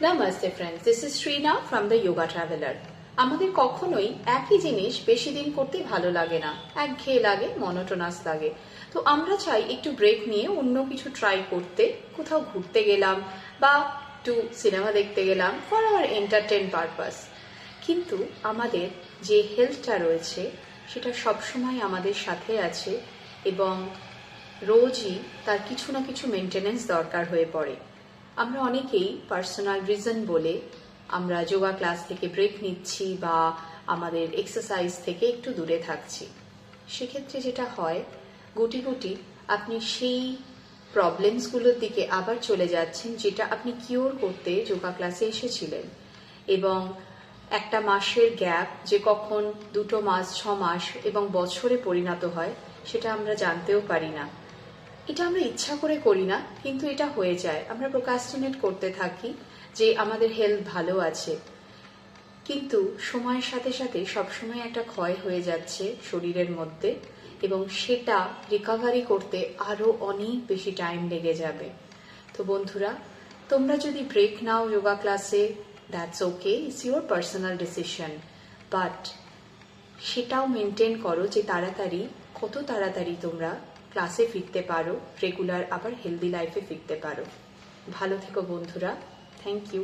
Namaste friends, this is Srina from the Yoga Traveler. আমাদের কখনোই একই জিনিস বেশি দিন করতে ভালো লাগে না, একঘেয়ে লাগে, মনোটোনাস লাগে। তো আমরা চাই একটু ব্রেক নিয়ে অন্য কিছু ট্রাই করতে, কোথাও ঘুরতে গেলাম বা একটু সিনেমা দেখতে গেলাম ফর আওয়ার এন্টারটেইন পারপাস। কিন্তু আমাদের যে হেলথটা রয়েছে সেটা সবসময় আমাদের সাথে আছে এবং রোজই তার কিছু না কিছু মেনটেনেন্স দরকার হয়ে পড়ে। আমরা অনেকেই পার্সোনাল রিজন বলে আমরা যোগা ক্লাস থেকে ব্রেক নিচ্ছি বা আমাদের এক্সারসাইজ থেকে একটু দূরে থাকছি। সেক্ষেত্রে যেটা হয়, গুটি গুটি আপনি সেই প্রবলেমসগুলোর দিকে আবার চলে যাচ্ছেন যেটা আপনি কিওর করতে যোগা ক্লাসে এসেছিলেন। এবং একটা মাসের গ্যাপ যে কখন 2 মাস, 6 মাস এবং বছরে পরিণত হয় সেটা আমরা জানতেও পারি না। এটা আমরা ইচ্ছা করে করি না, কিন্তু এটা হয়ে যায়। আমরা প্রোক্রাস্টিনেট করতে থাকি যে আমাদের হেলথ ভালো আছে, কিন্তু সময়ের সাথে সাথে সবসময় একটা ক্ষয় হয়ে যাচ্ছে শরীরের মধ্যে এবং সেটা রিকভারি করতে আরও অনেক বেশি টাইম লেগে যাবে। তো বন্ধুরা, তোমরা যদি ব্রেক নাও যোগা ক্লাসে, that's okay, it's your personal decision, but সেটাও মেনটেন করো যে কত তাড়াতাড়ি তোমরা ক্লাসে ফিরতে পারো, রেগুলার আবার হেলদি লাইফে ফিরতে পারো। ভালো থেকো বন্ধুরা, থ্যাংক ইউ।